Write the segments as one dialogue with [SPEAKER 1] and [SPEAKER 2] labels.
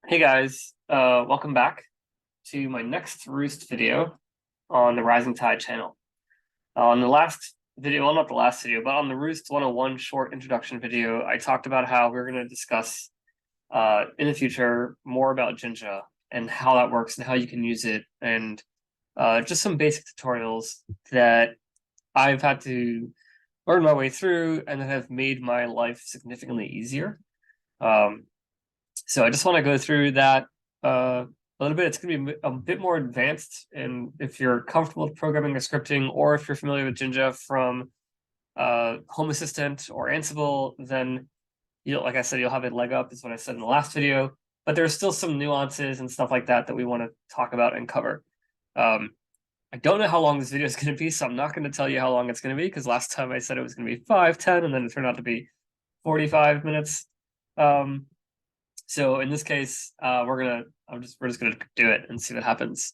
[SPEAKER 1] Hey guys, welcome back to my next Rewst video on the Rising Tide channel. On the last video, well, not the last video, but on the Rewst 101 short introduction video, I talked about how we're going to discuss in the future more about Jinja and how that works and how you can use it, and just some basic tutorials that I've had to learn my way through and that have made my life significantly easier. So I just want to go through that a little bit. It's going to be a bit more advanced, and if you're comfortable with programming or scripting, or if you're familiar with Jinja from Home Assistant or Ansible, then like I said, you'll have a leg up, is what I said in the last video. But there's still some nuances and stuff like that that we want to talk about and cover. I don't know how long this video is going to be, so I'm not going to tell you how long it's going to be, because last time I said it was going to be 5, 10, and then it turned out to be 45 minutes. So in this case, we're just gonna do it and see what happens.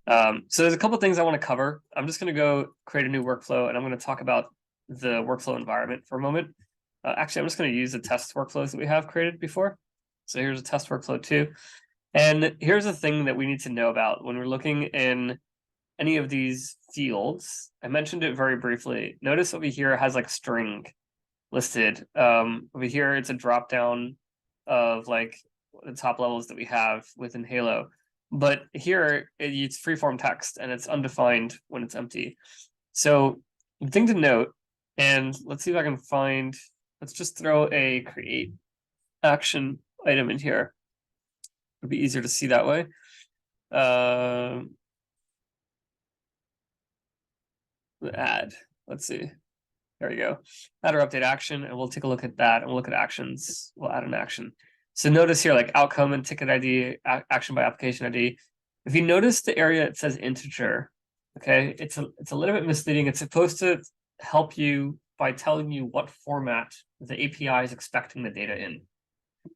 [SPEAKER 1] So there's a couple of things I want to cover. I'm just gonna go create a new workflow, and I'm going to talk about the workflow environment for a moment. Actually, I'm just going to use the test workflows that we have created before. So here's a test workflow too. And here's the thing that we need to know about when we're looking in any of these fields. I mentioned it very briefly. Notice over here has like string listed. Over here, it's a drop down of like the top levels that we have within Halo. But here it's freeform text and it's undefined when it's empty. So the thing to note, and let's see if I can find, let's just throw a create action item in here. It'd be easier to see that way. Add, let's see. There we go. Add or update action, and we'll take a look at that, and we'll look at actions. We'll add an action. So notice here, like outcome and ticket ID, action by application ID. If you notice the area it says integer, okay, it's a little bit misleading. It's supposed to help you by telling you what format the API is expecting the data in,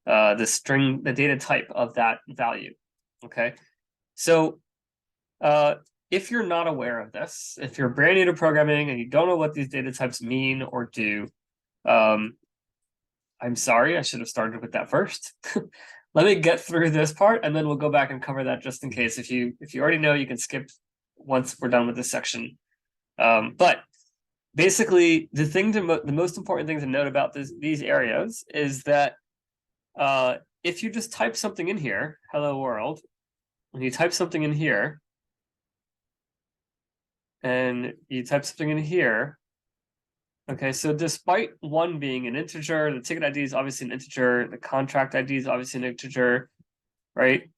[SPEAKER 1] the string, the data type of that value. Okay, so if you're not aware of this, if you're brand new to programming and you don't know what these data types mean or do, I'm sorry, I should have started with that first. Let me get through this part, and then we'll go back and cover that just in case. If you already know, you can skip once we're done with this section. But basically, the most important thing to note about these areas is that if you just type something in here, hello world, when you type something in here, and you type something in here, okay, so despite 1 being an integer, the ticket ID is obviously an integer, the contract ID is obviously an integer, right?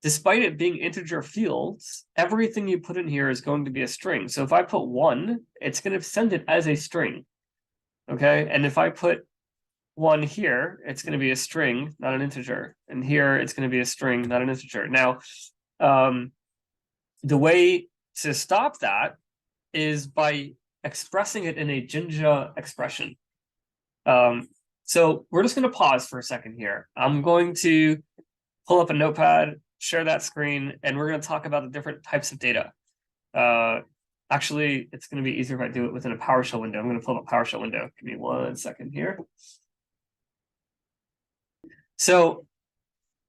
[SPEAKER 1] Despite it being integer fields, everything you put in here is going to be a string. So if I put 1, it's going to send it as a string, okay? And if I put 1 here, it's going to be a string, not an integer. And here, it's going to be a string, not an integer. Now, the way to stop that is by expressing it in a Jinja expression. So we're just going to pause for a second here. I'm going to pull up a notepad, share that screen, and we're going to talk about the different types of data. Actually, it's going to be easier if I do it within a PowerShell window. I'm going to pull up a PowerShell window. Give me 1 second here. So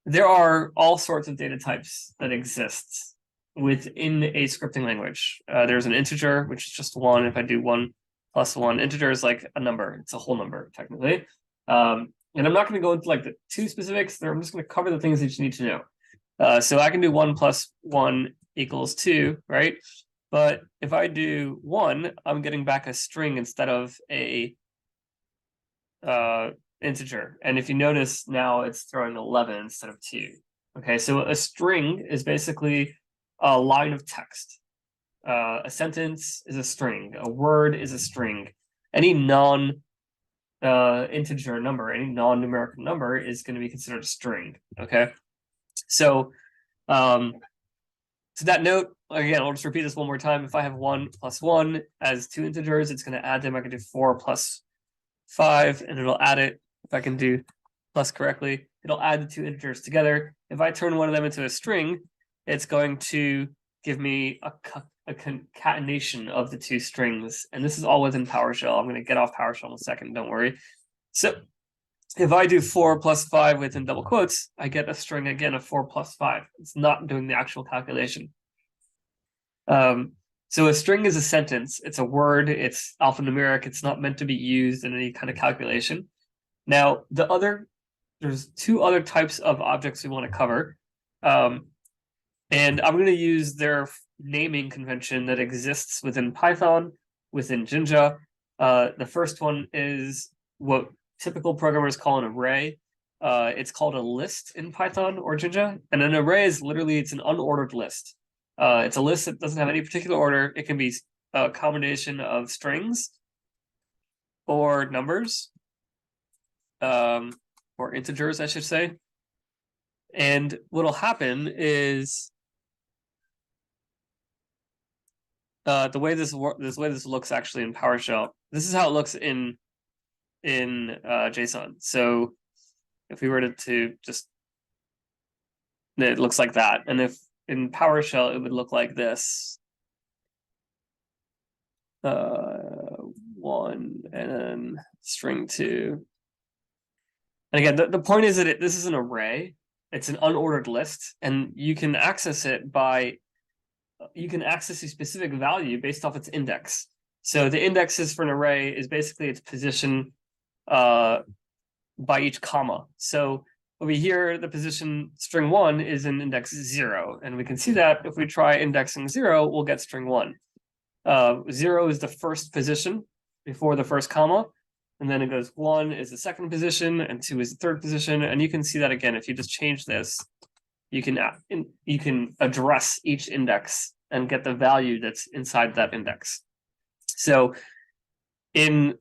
[SPEAKER 1] there are all sorts of data types that exist within a scripting language. There's an integer, which is just 1. If I do 1 plus 1, integer is like a number. It's a whole number, technically. And I'm not going to go into like the too specifics. I'm just going to cover the things that you need to know. So I can do 1 plus 1 equals 2, right? But if I do 1, I'm getting back a string instead of a integer. And if you notice now, it's throwing 11 instead of 2. Okay, so a string is basically a line of text. A sentence is a string. A word is a string. Any non-integer number, any non-numeric number is going to be considered a string. Okay, so to that note, again, I'll just repeat this one more time. If I have 1 plus 1 as 2 integers, it's going to add them. I can do 4 plus 5, and it'll add it. If I can do plus correctly, it'll add the 2 integers together. If I turn one of them into a string, it's going to give me a concatenation of the 2 strings. And this is all within PowerShell. I'm going to get off PowerShell in a second, don't worry. So if I do 4 plus 5 within double quotes, I get a string again of 4 plus 5. It's not doing the actual calculation. So a string is a sentence. It's a word. It's alphanumeric. It's not meant to be used in any kind of calculation. Now, there's two other types of objects we want to cover. And I'm going to use their naming convention that exists within Python, within Jinja. The first one is what typical programmers call an array. It's called a list in Python or Jinja. And an array is literally, it's an unordered list. It's a list that doesn't have any particular order. It can be a combination of strings or numbers, or integers, I should say. And what'll happen is the way this looks actually in PowerShell. This is how it looks in JSON. So if we were to just, it looks like that. And if in PowerShell, it would look like this. 1 and then string 2. And again, the point is that this is an array. It's an unordered list, and you can access it by, you can access a specific value based off its index. So the indexes for an array is basically its position by each comma. So over here, the position string 1 is in index 0. And we can see that if we try indexing 0, we'll get string 1. 0 is the first position before the first comma. And then it goes 1 is the second position, and 2 is the third position. And you can see that again, if you just change this, you can address each index and get the value that's inside that index. So in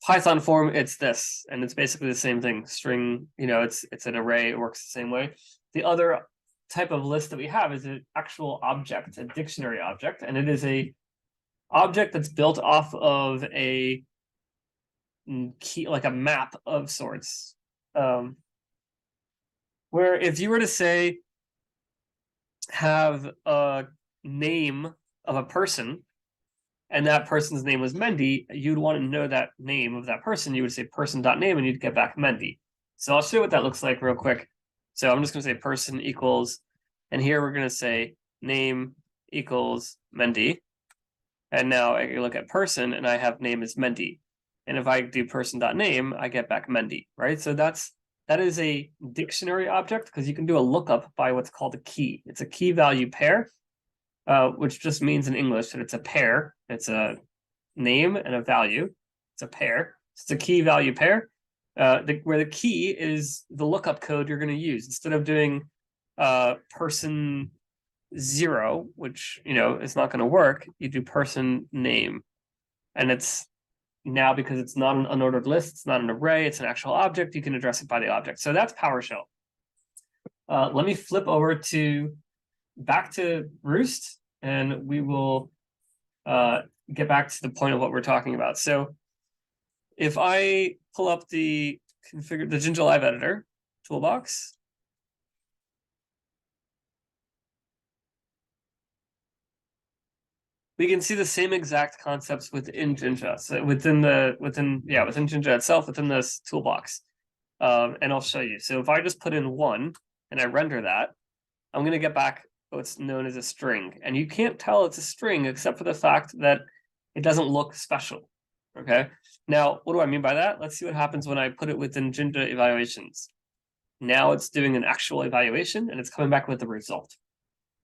[SPEAKER 1] Python form, it's this, and it's basically the same thing. String, it's an array, it works the same way. The other type of list that we have is an actual object, a dictionary object, and it is a object that's built off of a key, like a map of sorts. Where if you were to say, have a name of a person, and that person's name was Mendy, you'd want to know that name of that person. You would say person.name, and you'd get back Mendy. So I'll show you what that looks like real quick. So I'm just going to say person equals, and here we're going to say name equals Mendy. And now I look at person, and I have name is Mendy. And if I do person.name, I get back Mendy, right? So that is a dictionary object, because you can do a lookup by what's called a key. It's a key value pair, which just means in English that it's a pair. It's a name and a value. It's a pair. It's a key value pair, where the key is the lookup code you're going to use. Instead of doing person 0, which is not going to work, you do person name. And it's now, because it's not an unordered list, it's not an array, it's an actual object, you can address it by the object. So that's PowerShell. Let me flip over back to Rewst, and we will get back to the point of what we're talking about. So if I pull up the Jinja Live Editor toolbox, we can see the same exact concepts within Jinja. So within Jinja itself, within this toolbox. And I'll show you. So if I just put in 1 and I render that, I'm going to get back what's known as a string. And you can't tell it's a string except for the fact that it doesn't look special. Okay. Now, what do I mean by that? Let's see what happens when I put it within Jinja evaluations. Now it's doing an actual evaluation, and it's coming back with the result.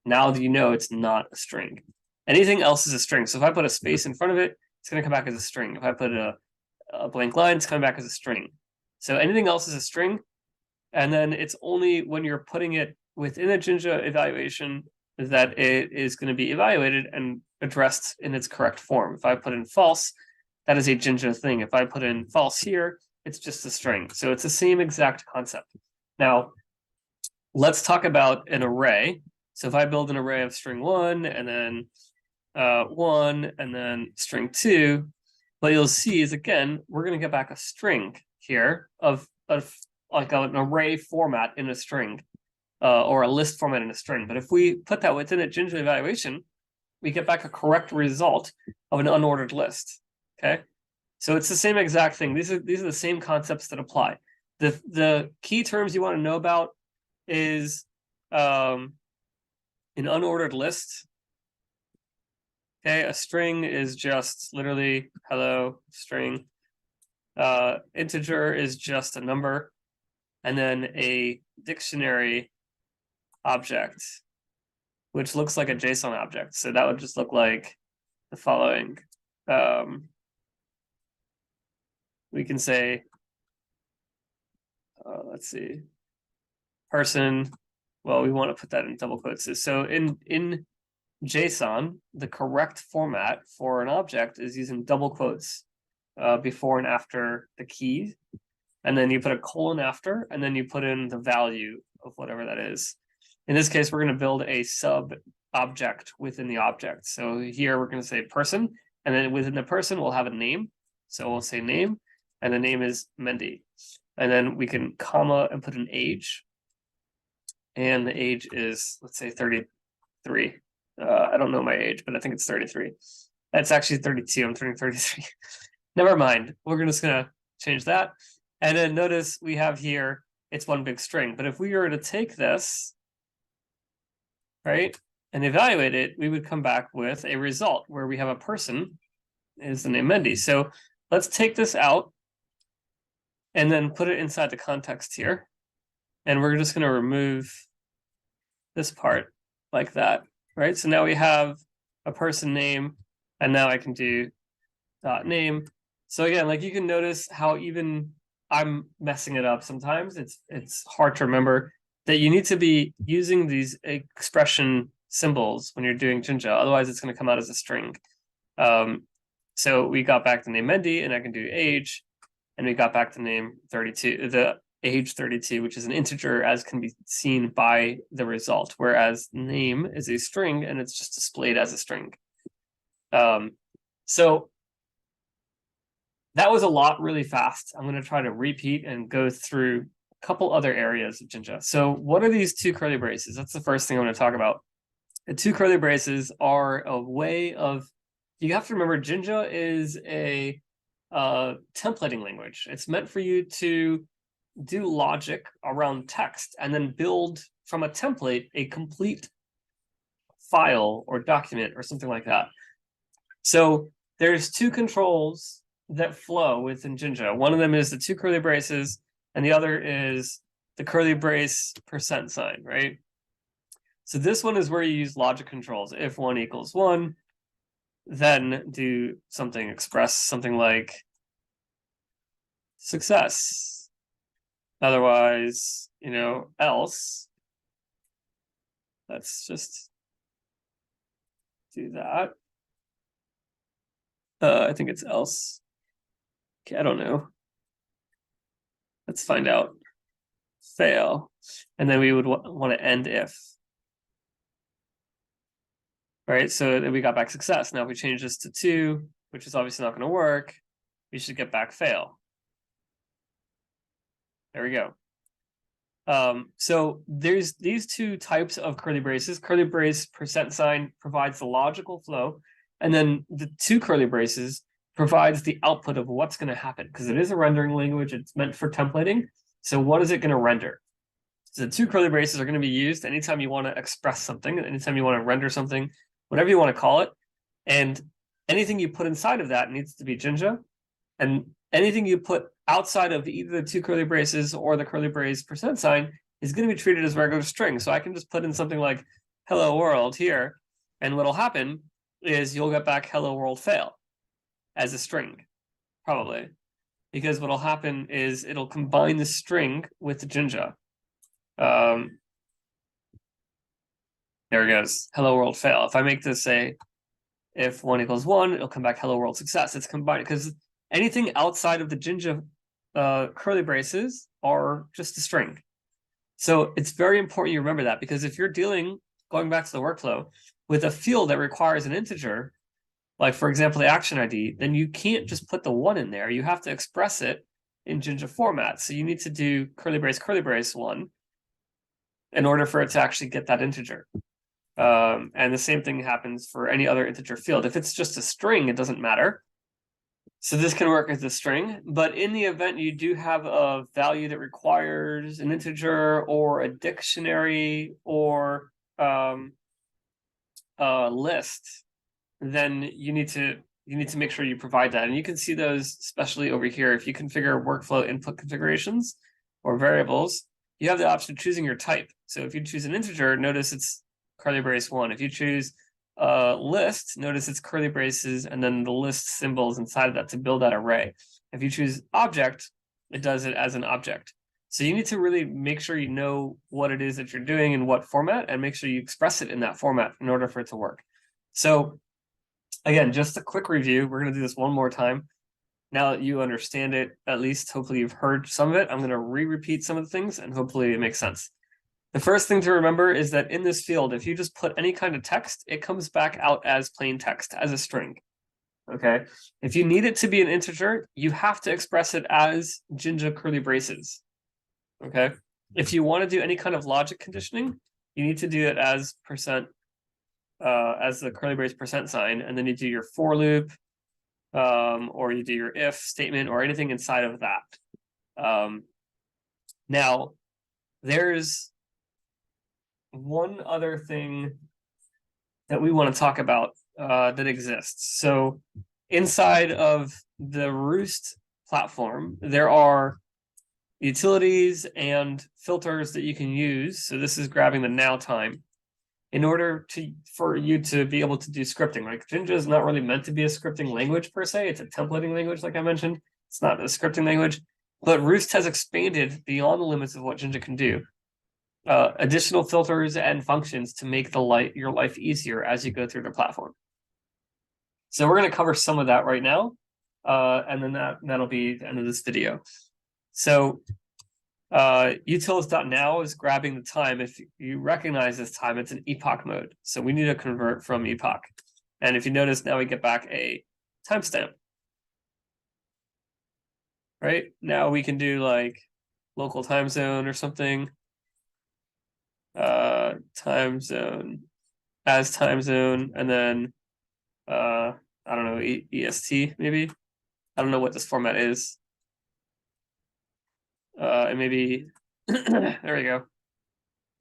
[SPEAKER 1] Now do you know it's not a string? Anything else is a string. So if I put a space in front of it, it's going to come back as a string. If I put a blank line, it's coming back as a string. So anything else is a string. And then it's only when you're putting it within a Jinja evaluation that it is going to be evaluated and addressed in its correct form. If I put in false, that is a Jinja thing. If I put in false here, it's just a string. So it's the same exact concept. Now, let's talk about an array. So if I build an array of string 1 and then 1 and then string 2, what you'll see is, again, we're going to get back a string here of like an array format in a string, or a list format in a string. But if we put that within a Jinja evaluation, we get back a correct result of an unordered list. Okay, so it's the same exact thing. These are the same concepts that apply. The key terms you want to know about is an unordered list. Okay, a string is just literally hello string. Integer is just a number, and then a dictionary object, which looks like a JSON object. So that would just look like the following. We can say, let's see, person. Well, we want to put that in double quotes. So in JSON, the correct format for an object is using double quotes before and after the key. And then you put a colon after, and then you put in the value of whatever that is. In this case, we're going to build a sub object within the object. So here we're going to say person, and then within the person, we'll have a name. So we'll say name, and the name is Mendy. And then we can comma and put an age. And the age is, let's say 33. I don't know my age, but I think it's 33. That's actually 32. I'm turning 33. Never mind. We're just going to change that. And then notice we have here, it's one big string. But if we were to take this, right, and evaluate it, we would come back with a result where we have a person is the name Mendy. So let's take this out and then put it inside the context here. And we're just going to remove this part like that, right? So now we have a person name, and now I can do name. So again, like you can notice how even I'm messing it up sometimes. It's hard to remember that you need to be using these expression symbols when you're doing Jinja. Otherwise, it's going to come out as a string. So we got back the name Mendy, and I can do age, and we got back the name 32, the age 32, which is an integer, as can be seen by the result. Whereas name is a string, and it's just displayed as a string. So that was a lot really fast. I'm going to try to repeat and go through a couple other areas of Jinja. So what are these two curly braces? That's the first thing I'm going to talk about. The two curly braces are a way of, you have to remember Jinja is a templating language. It's meant for you to do logic around text and then build from a template a complete file or document or something like that. So there's two controls that flow within Jinja. One of them is the two curly braces, and the other is the curly brace %, right? So this one is where you use logic controls. If 1 equals 1, then do something, express something like success. Otherwise, else. Let's just do that. I think it's else. Okay, I don't know. Let's find out. Fail. And then we would want to end if. Right, so then we got back success. Now if we change this to 2, which is obviously not going to work, we should get back fail. There we go. So there's these two types of curly braces. Curly brace % provides the logical flow, and then the two curly braces provides the output of what's going to happen, because it is a rendering language. It's meant for templating. So what is it going to render? So the two curly braces are going to be used anytime you want to express something, anytime you want to render something, whatever you want to call it. And anything you put inside of that needs to be Jinja. And anything you put outside of either the two curly braces or the curly brace % is going to be treated as regular string. So I can just put in something like hello world here, and what'll happen is you'll get back hello world fail as a string, probably. Because what'll happen is it'll combine the string with the Jinja. There it goes, hello world fail. If I make this say, if 1 equals 1, it'll come back hello world success. It's combined, because anything outside of the Jinja curly braces are just a string. So it's very important you remember that, because if you're dealing, going back to the workflow, with a field that requires an integer, like for example, the action ID, then you can't just put the 1 in there. You have to express it in Jinja format. So you need to do curly brace 1 in order for it to actually get that integer. And the same thing happens for any other integer field. If it's just a string, it doesn't matter. So this can work as a string, but in the event you do have a value that requires an integer or a dictionary or a list, then you need to make sure you provide that. And you can see those especially over here. If you configure workflow input configurations or variables, you have the option of choosing your type. So if you choose an integer, notice it's curly brace 1. If you choose a list, notice it's curly braces and then the list symbols inside of that to build that array. If you choose object, it does it as an object. So you need to really make sure you know what it is that you're doing in what format and make sure you express it in that format in order for it to work. So again, just a quick review. We're going to do this one more time. Now that you understand it, at least hopefully you've heard some of it, I'm going to repeat some of the things and hopefully it makes sense. The first thing to remember is that in this field, if you just put any kind of text, it comes back out as plain text, as a string. Okay. If you need it to be an integer, you have to express it as Jinja curly braces. Okay. If you want to do any kind of conditioning, you need to do it as percent, as the curly brace percent sign, and then you do your for loop, or you do your if statement or anything inside of that. Now, there's one other thing that we want to talk about that exists. So inside of the Rewst platform, there are utilities and filters that you can use. So this is grabbing the now time in order for you to be able to do scripting. Like Jinja is not really meant to be a scripting language per se. It's a templating language, like I mentioned. It's not a scripting language, but Rewst has expanded beyond the limits of what Jinja can do. Additional filters and functions to make your life easier as you go through the platform. So we're going to cover some of that right now, and then that'll be the end of this video. So utils.now is grabbing the time. If you recognize this time, it's an epoch mode. So we need to convert from epoch. And if you notice, now we get back a timestamp. Right? Now we can do like local time zone or something. Time zone as time zone, and then I don't know, EST maybe. I don't know what this format is. And maybe there we go.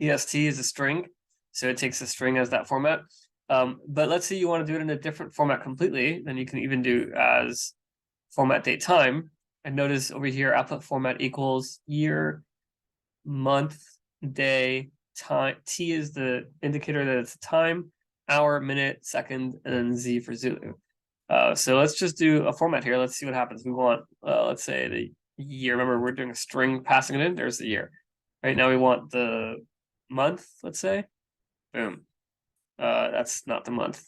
[SPEAKER 1] EST is a string, so it takes a string as that format. But let's say you want to do it in a different format completely, then you can even do as format date time. And notice over here, output format equals year, month, day, time. T is the indicator that it's time, hour, minute, second, and then Z for Zulu. So let's just do a format here. Let's see what happens. We want, let's say the year. Remember, we're doing a string, passing it in. There's the year. Right now we want the month, let's say. Boom. That's not the month.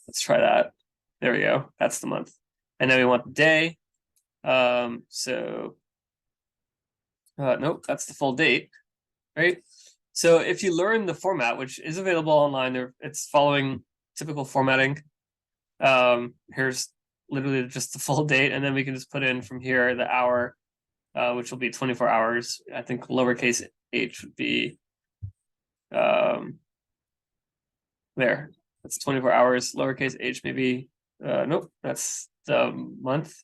[SPEAKER 1] Let's try that. There we go. That's the month. And then we want the day. Nope, that's the full date, right? So if you learn the format, which is available online, it's following typical formatting. Here's literally just the full date, and then we can just put in from here the hour, which will be 24 hours. I think lowercase h would be there. That's 24 hours. Lowercase h maybe. Nope, that's the month.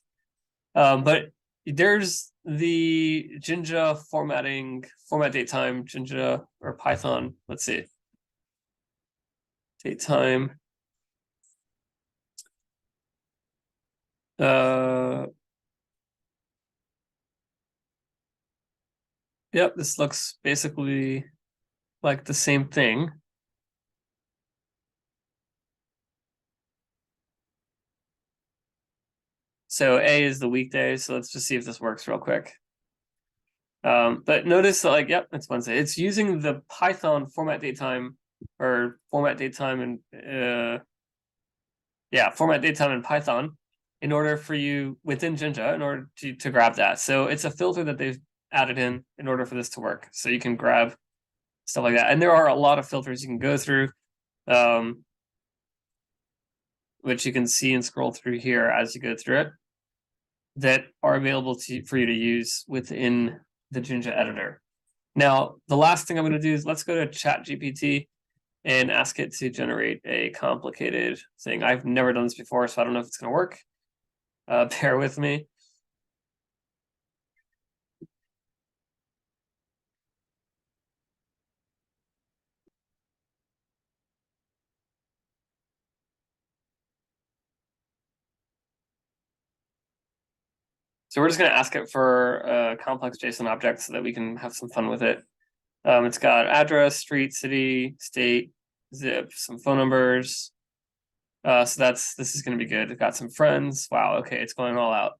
[SPEAKER 1] But there's the Jinja format date time, Jinja or Python. Let's see. Date time. Yep, this looks basically like the same thing. So A is the weekday. So let's just see if this works real quick. But notice that, like, yep, it's Wednesday. It's using the Python format date time or format date time and format date time in Python in order for you within Jinja in order to grab that. So it's a filter that they've added in order for this to work. So you can grab stuff like that. And there are a lot of filters you can go through, which you can see and scroll through here as you go through it, that are available for you to use within the Jinja editor. Now, the last thing I'm going to do is let's go to ChatGPT and ask it to generate a complicated thing. I've never done this before, so I don't know if it's going to work. Bear with me. So we're just going to ask it for a complex JSON object so that we can have some fun with it. It's got address, street, city, state, zip, some phone numbers. So this is going to be good. It's got some friends. Wow. Okay. It's going all out.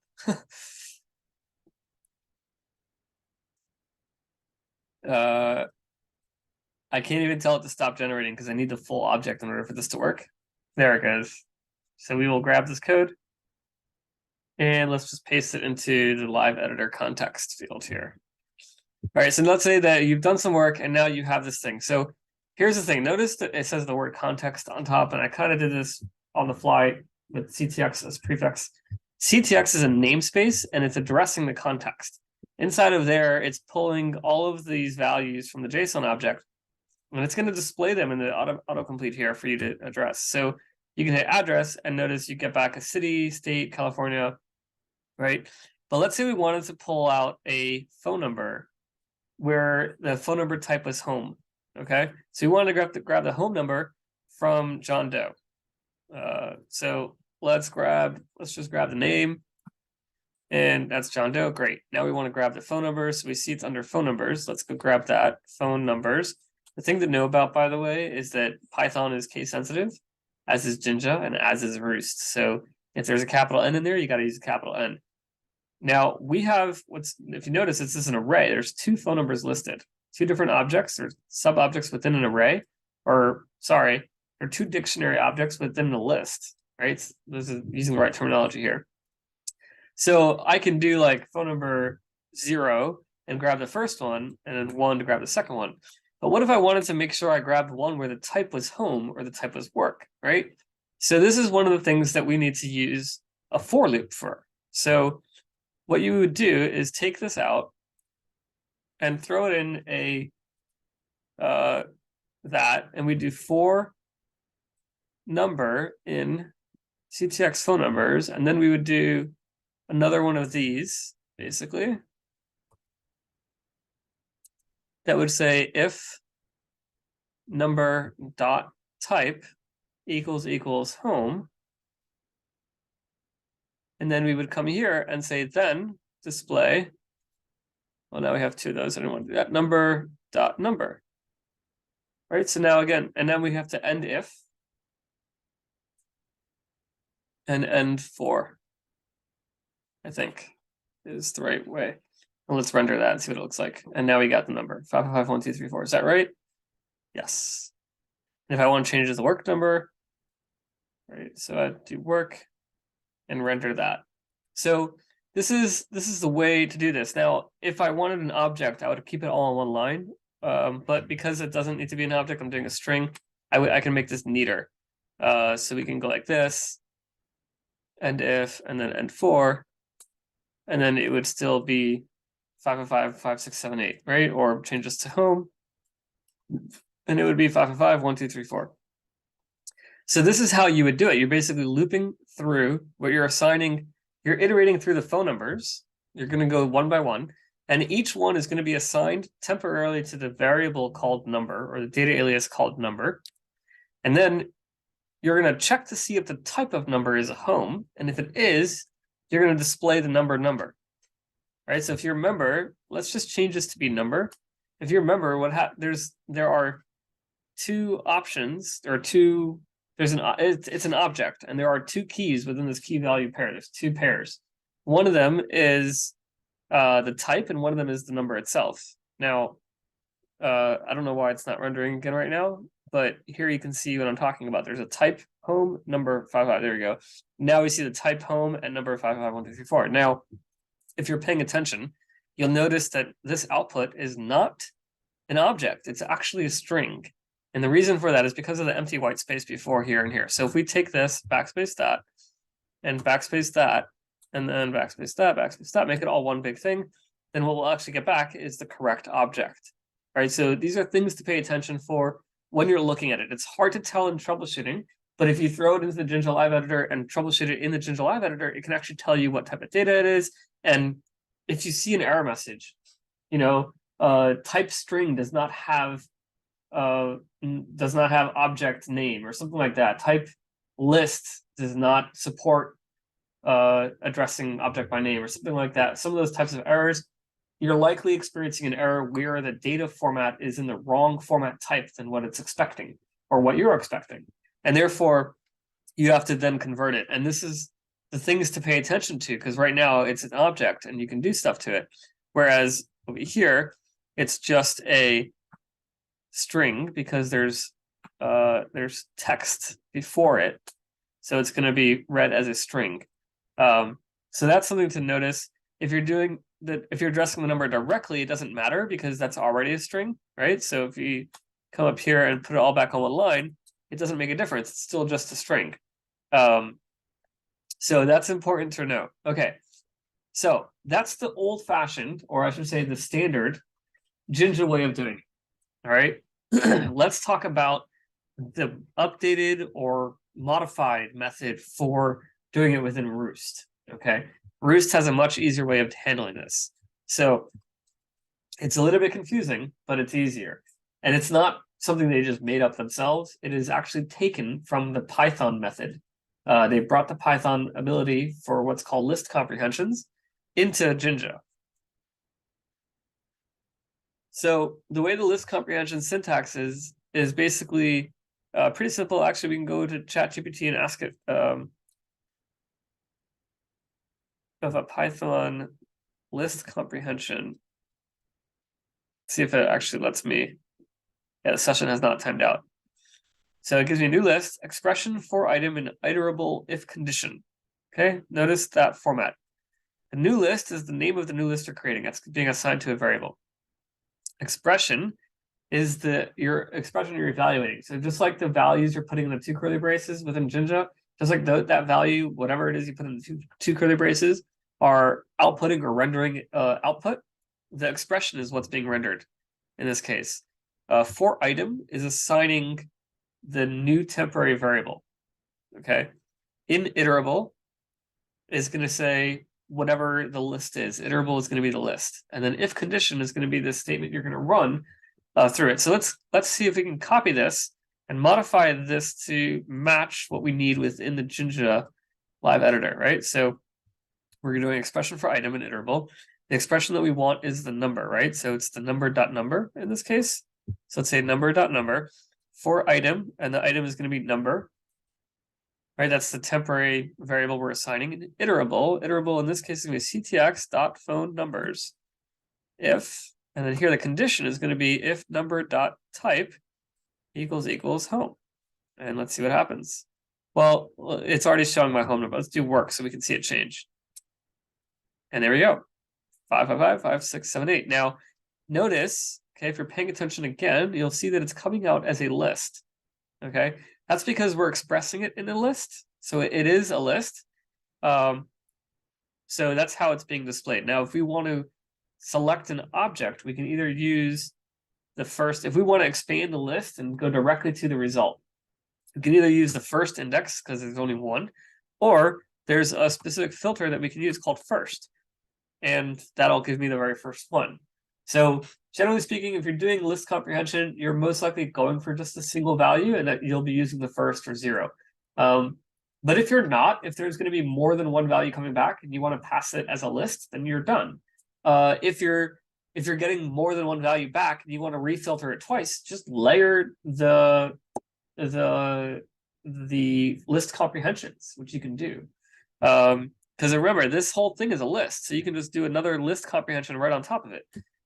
[SPEAKER 1] I can't even tell it to stop generating because I need the full object in order for this to work. There it goes. So we will grab this code and let's just paste it into the live editor context field here. All right, so let's say that you've done some work and now you have this thing. So here's the thing. Notice that it says the word context on top, and I kind of did this on the fly with CTX as prefix. CTX is a namespace and it's addressing the context. Inside of there, it's pulling all of these values from the JSON object, and it's going to display them in the autocomplete here for you to address. So you can hit address and notice you get back a city, state, California, right? But let's say we wanted to pull out a phone number where the phone number type was home. Okay, so we wanted to grab the home number from John Doe. So let's just grab the name, and that's John Doe. Great. Now we want to grab the phone number, so we see it's under phone numbers. Let's go grab that phone numbers. The thing to know about, by the way, is that Python is case sensitive, as is Jinja, and as is Rewst. So if there's a capital N in there, you got to use a capital N. Now we have if you notice, this is an array. There's two phone numbers listed, two different objects or sub-objects within an array, or sorry, there are two dictionary objects within the list, right? This is using the right terminology here. So I can do like phone number 0 and grab the first one, and then 1 to grab the second one. But what if I wanted to make sure I grabbed one where the type was home or the type was work, right? So this is one of the things that we need to use a for loop for. So what you would do is take this out and throw it in a and we do for number in CTX phone numbers, and then we would do another one of these, basically, that would say if number dot type equals home. And then we would come here and say then display. Well, now we have two of those. I don't want to do that. Number dot number. Right. So now again, and then we have to end if and end for, I think is the right way. And let's render that and see what it looks like. And now we got the number 5551234. Is that right? Yes. And if I want to change the work number, right? So I do work and render that. So this is the way to do this. Now, if I wanted an object, I would keep it all in one line. But because it doesn't need to be an object, I'm doing a string. I can make this neater. So we can go like this, end if, and then end for, and then it would still be 5555678, right? Or change this to home, and it would be 5551234. So this is how you would do it. You're basically looping through what you're assigning. You're iterating through the phone numbers. You're going to go one by one, and each one is going to be assigned temporarily to the variable called number, or the data alias called number. And then you're going to check to see if the type of number is a home, and if it is, you're going to display the number. Right? So if you remember, let's just change this to be number. If you remember, there are two options, or two. It's an object, and there are two keys within this key value pair. There's two pairs. One of them is the type, and one of them is the number itself. Now, I don't know why it's not rendering again right now, but here you can see what I'm talking about. There's a type home, number 55. There we go. Now we see the type home and number 5551234. Now, if you're paying attention, you'll notice that this output is not an object. It's actually a string. And the reason for that is because of the empty white space before here and here. So if we take this, backspace that, and backspace that, and then backspace that, make it all one big thing, then what we'll actually get back is the correct object. All right, so these are things to pay attention for when you're looking at it. It's hard to tell in troubleshooting But if you throw it into the Jinja live editor and troubleshoot it in the Jinja live editor, it can actually tell you what type of data it is. And if you see an error message, type string does not have object name or something like that. Type list does not support addressing object by name or something like that. Some of those types of errors, you're likely experiencing an error where the data format is in the wrong format type than what it's expecting or what you're expecting. And therefore, you have to then convert it. And this is the things to pay attention to, because right now it's an object and you can do stuff to it. Whereas over here, it's just a string because there's text before it. So it's going to be read as a string. So that's something to notice. If you're doing that, if you're addressing the number directly, it doesn't matter because that's already a string, right? So if you come up here and put it all back on one line, it doesn't make a difference. It's still just a string. So that's important to know. Okay, so that's the old-fashioned, or I should say the standard Jinja way of doing it. All right, let's talk about the updated or modified method for doing it within Rewst. Okay, Rewst has a much easier way of handling this. So it's a little bit confusing, but it's easier. And it's not something they just made up themselves. It is actually taken from the Python method. They brought the Python ability for what's called list comprehensions into Jinja. So the way the list comprehension syntax is basically pretty simple. Actually, we can go to ChatGPT and ask it of a Python list comprehension. See if it actually lets me. Yeah, the session has not timed out. So it gives me a new list, expression for item in iterable if condition. Okay, notice that format. The new list is the name of the new list you're creating. That's being assigned to a variable. Expression is your expression you're evaluating. So just like the values you're putting in the two curly braces within Jinja, just like that value, whatever it is you put in the two curly braces, are outputting or rendering output. The expression is what's being rendered in this case. For item is assigning the new temporary variable. Okay, in iterable is going to say whatever the list is. Iterable is going to be the list, and then if condition is going to be the statement you're going to run through it. So let's see if we can copy this and modify this to match what we need within the Jinja live editor. Right, so we're doing expression for item in iterable. The expression that we want is the number, right? So it's the number.number in this case. So let's say number.number for item, and the item is going to be number, right? That's the temporary variable we're assigning. And iterable in this case is going to be ctx.phone numbers. If, and then here the condition is going to be if number.type equals home. And let's see what happens. Well, it's already showing my home number. Let's do work so we can see it change. And there we go. 555, 5678. Now, notice, okay, if you're paying attention again, you'll see that it's coming out as a list. Okay, that's because we're expressing it in a list. So it is a list. So that's how it's being displayed. Now, if we want to select an object, we can either use the first, if we want to expand the list and go directly to the result, we can either use the first index because there's only one, or there's a specific filter that we can use called first. And that'll give me the very first one. So generally speaking, if you're doing list comprehension, you're most likely going for just a single value and that you'll be using the first or zero. But if you're not, if there's going to be more than one value coming back and you want to pass it as a list, then you're done. If you're getting more than one value back and you want to refilter it twice, just layer the list comprehensions, which you can do. Because remember, this whole thing is a list, so you can just do another list comprehension right on top of it.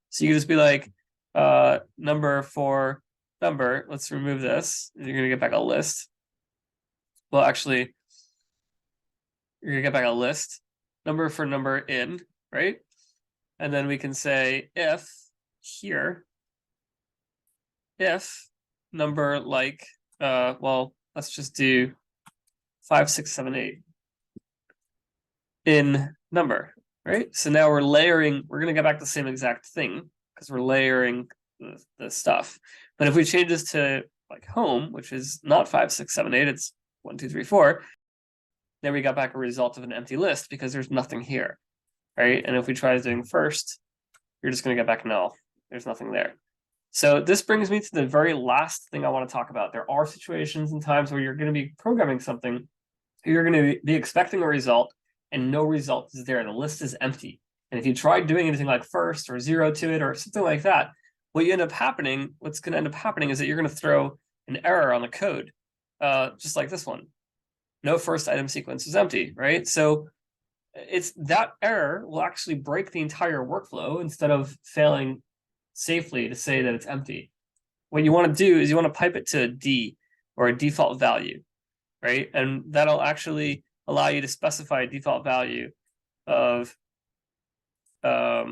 [SPEAKER 1] So you can just be like, number for number, let's remove this. You're going to get back a list. Well, actually, you're going to get back a list. Number for number in, right? And then we can say if here, if number like, well, let's just do 5678. In number, right? So now we're layering, we're going to get back the same exact thing because we're layering the stuff. But if we change this to like home, which is not 5678, it's 1, 2, 3, 4. Then we got back a result of an empty list because there's nothing here, right? And if we try doing first, you're just going to get back null. There's nothing there. So this brings me to the very last thing I want to talk about. There are situations and times where you're going to be programming something, you're going to be expecting a result, and no result is there. The list is empty. And if you try doing anything like first or 0 to it or something like that, what's going to end up happening is that you're going to throw an error on the code, just like this one. No first item sequence is empty, right? So it's that error will actually break the entire workflow instead of failing safely to say that it's empty. What you want to do is you want to pipe it to a D or a default value, right? And that'll actually allow you to specify a default value of, I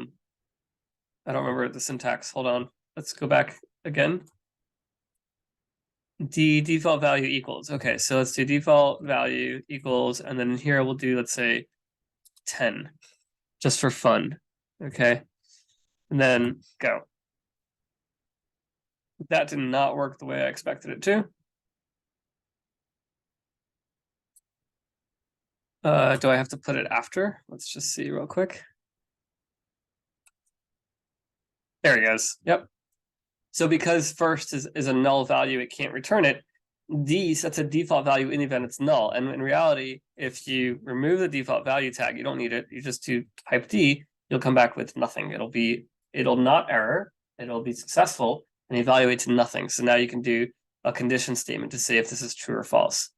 [SPEAKER 1] don't remember the syntax. Hold on. Let's go back again. Default value equals. Okay, so let's do default value equals, and then here we'll do, let's say, 10, just for fun. Okay, and then go. That did not work the way I expected it to. Do I have to put it after? Let's just see real quick. There he goes. Yep. So because first is a null value, it can't return it. D sets a default value in the event it's null. And in reality, if you remove the default value tag, you don't need it. You just do type D, you'll come back with nothing. It'll not error, it'll be successful, and evaluate to nothing. So now you can do a condition statement to say if this is true or false.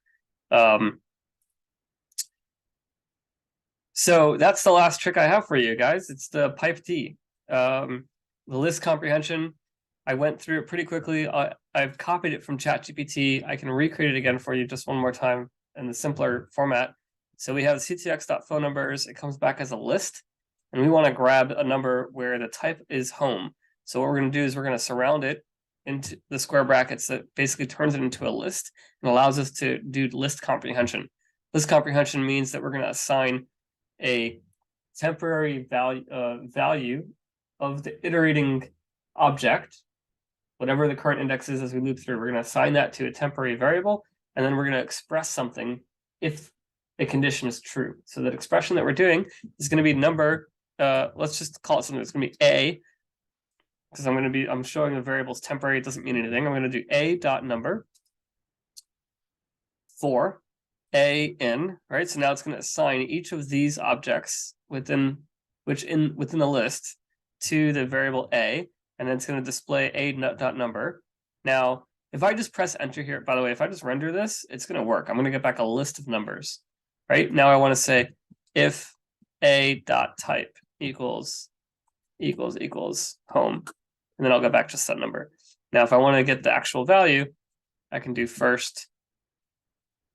[SPEAKER 1] So that's the last trick I have for you guys. It's the pipe D. The list comprehension, I went through it pretty quickly. I've copied it from ChatGPT. I can recreate it again for you just one more time in the simpler format. So we have ctx.phone numbers. It comes back as a list, and we want to grab a number where the type is home. So what we're going to do is we're going to surround it into the square brackets that basically turns it into a list and allows us to do list comprehension. List comprehension means that we're going to assign a temporary value of the iterating object, whatever the current index is as we loop through. We're going to assign that to a temporary variable, and then we're going to express something if a condition is true. So that expression that we're doing is going to be number, let's just call it something that's going to be A, because I'm showing the variable's temporary, it doesn't mean anything. I'm going to do A dot number for A in, right? So now it's going to assign each of these objects within the list to the variable A, and then it's going to display A dot number. Now, if I just press enter here, by the way, if I just render this, it's going to work. I'm going to get back a list of numbers, right? Now I want to say if A dot type equals home, and then I'll go back to set number. Now, if I want to get the actual value, I can do first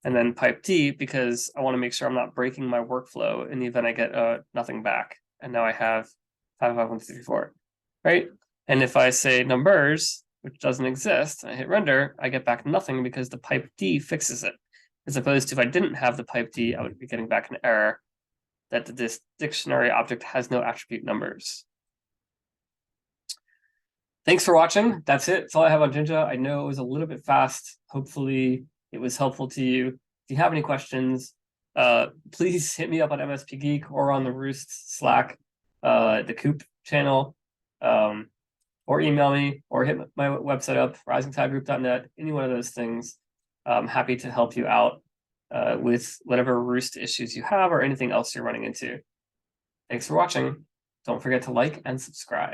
[SPEAKER 1] and then pipe D, because I want to make sure I'm not breaking my workflow in the event I get nothing back. And now I have 5, 5, 1, 2, 3, 4, right? And if I say numbers, which doesn't exist, and I hit render, I get back nothing because the pipe D fixes it. As opposed to if I didn't have the pipe D, I would be getting back an error that this dictionary object has no attribute numbers. Thanks for watching. That's it. That's all I have on Jinja. I know it was a little bit fast. Hopefully it was helpful to you. If you have any questions, please hit me up on MSP Geek or on the Rewst Slack, the Coop channel, or email me, or hit my website up, risingtidegroup.net, any one of those things. I'm happy to help you out with whatever Rewst issues you have or anything else you're running into. Thanks for watching. Don't forget to like and subscribe.